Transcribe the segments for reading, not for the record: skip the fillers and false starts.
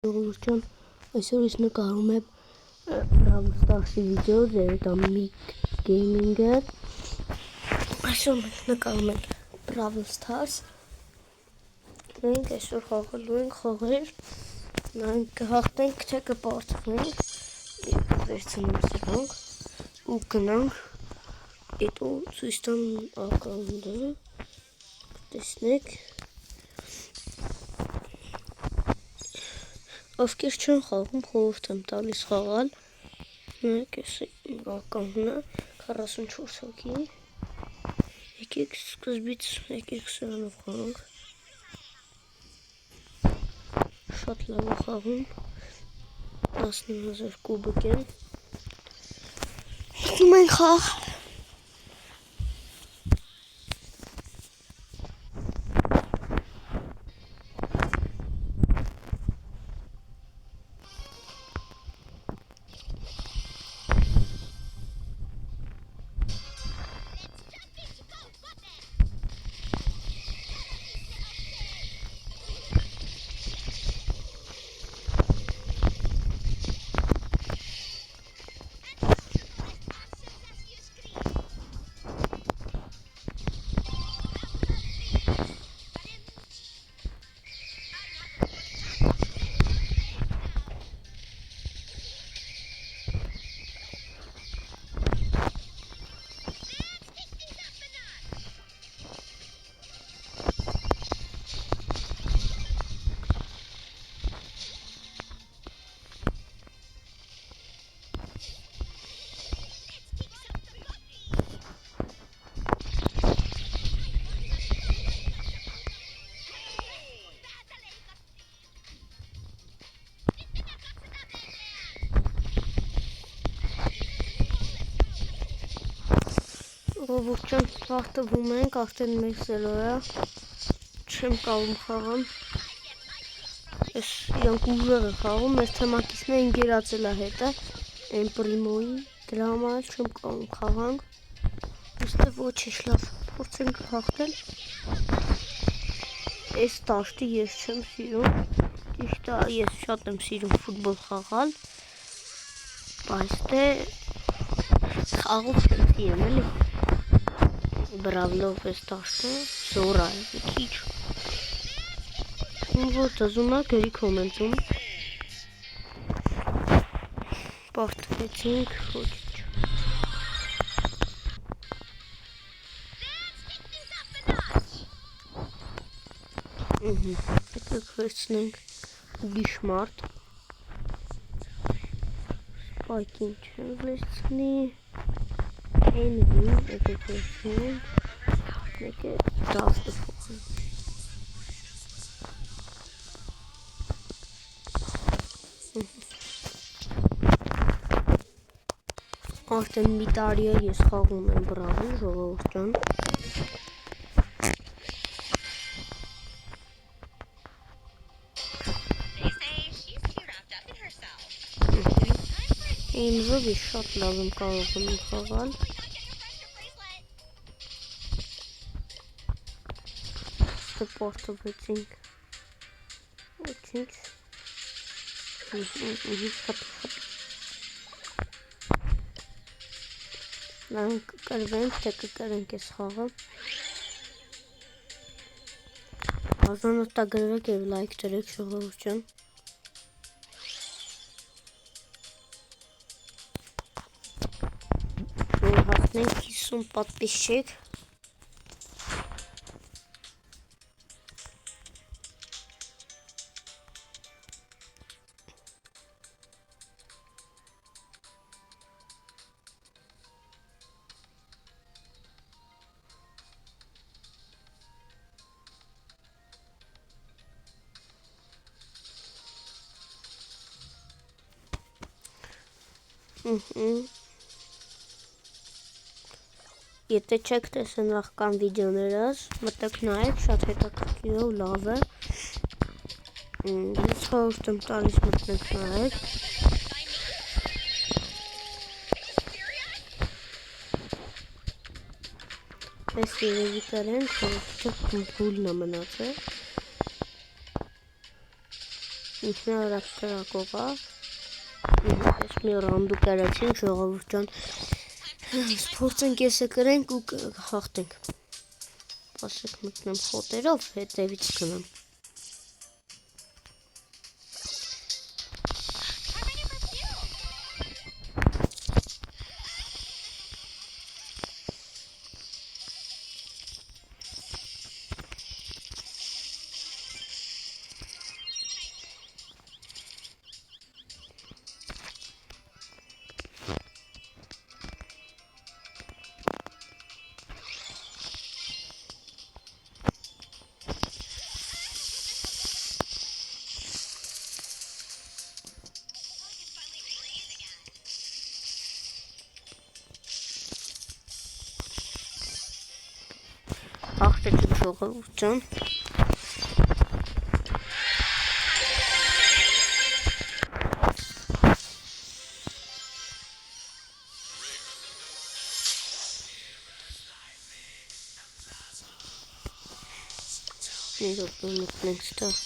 Ողջույն, այսօր ես նկարում եմ Brawl Stars-ի վիդեո, Mick Gaming-ը։ Այսօր մենք նկարում ենք Brawl Stars։ Մենք այսօր խաղալու ենք խաղեր, նայենք կհաղթենք, թե կպարտվենք։ Վերցնեմ սրանք ու գնանք, հետո ցույց տամ ակաունտը, տեսնեք։ Ովքեր չեն խաղում, խորհուրդ եմ տալիս խաղալ։ Նայեք, այս ակաունտն է 44 հոգի։ Եկեք սկզբից սրանով խաղանք։ Շատ լավ է խաղում։ 10000 կուբիկ են։ Գնում ենք խաղ։ Ողջույն, հաղթվում ենք, արդեն մեկ զերոյա, չեմ կարում խաղամ, ես իրանք ուժեղ է խաղում, ես թեմակիցն էին գերացել է հետը, են պրիմոյի, դրա համար չեմ կարում խաղանք, իստե ոչիշ լավ, փորձենք հաղթել, ես տաշտի ես չեմ սիրում, ճիշտ է, ես շատ եմ սիրում ֆուտբոլ խաղալ, բայց խաղում չեմ սիրում, էլի Բրավլով ես տաշտը, զորա է, քիչ, որ դզում է, գրի կոմենտում, պարտվեցինք, ոչիչ, եկեք վերցնենք ուրիշ մարդ, սպայքին չեմ վերցնի, Envy, եկեք վերցնենք, եկեք դաստը փոխենք, արդեն մի տարի է ես խաղում եմ Brawl, ժողովուրդ ջան, Ինձով ես շատ լավ եմ կարող եմ խաղալ, պարտվեցինք, ոչինչ, նայենք կկրվենք, թե կկրենք ես խաղը, ազանոտագրվեք և լայք տրեք ժողովուրդ ջան, որ հաղթնենք 50 պատպիսչիկ, Եթե չեք տեսել նախքան վիդեոներս, մտեք նայեք, շատ հետաքրքիր ու լավ է, ես խորհուրդ եմ տալիս մտնեք նայեք, ես երևի կրենք, որ բուլն է մնացել, ինքն արագ կրակող է։ Ես մի ռանդու կերացինք ժողովուրդ ջան։ Փորձենք եսը կրենք ու հաղթենք։ Ասեք մտնեմ խոտերով, հետևից գնամ։ Հաղթեցինք ժողովուրդ ջան։ Մի րոպե մտնենք ստեղ։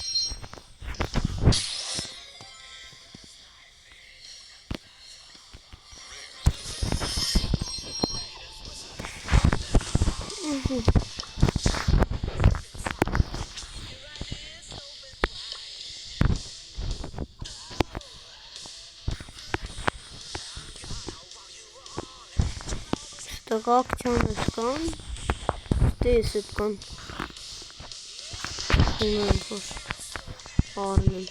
Տղակցանս կան, տեսդ կան, ունեմ որ արնեմ,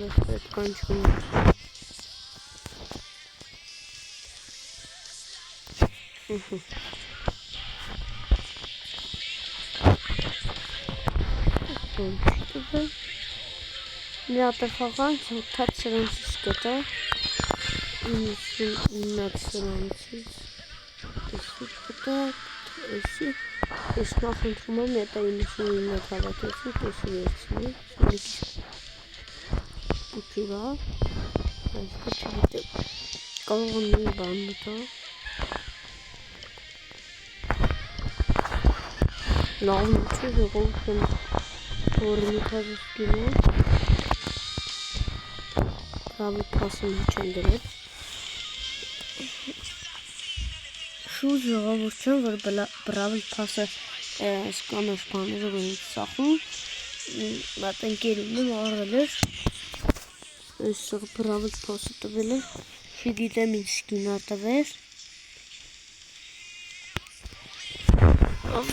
ես պետք կան չունեմ, մի ատր խաղանք, թաց սրանցից կետա, 99 սրանցից, էսի կտակ, էսի, ես նախնդրում եմ հետա 99 հավատեցինք, էսի վերցնի, ուտիվա, այսկա չգիտեմ, կարող եմ մի բան մտա, լավն չէ ժողովուրդ եմ որմի թազս գինը, Բրավի պասը մի չեն դրել, շուտ ժողովուրդ չեն, որ բրավի պասը սկանով բաները գոնից սախում, բատ ընկերում եմ արվել էր, այսեղ բրավի պասը տվել էր, չգիտեմ ինչ սկինա տվեր,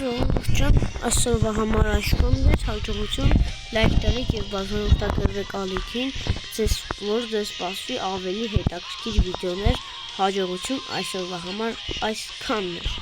ժողովուրդ ջան, այսօրվա համար աշխոմն էր, հաջողություն, լայք տվեք և բաժանորդագրվեք ալիքին, որ ձեզ սպասվի ավելի հետաքրքիր վիդեոներ, հաջողություն այսօրվա համար այսքանն էր։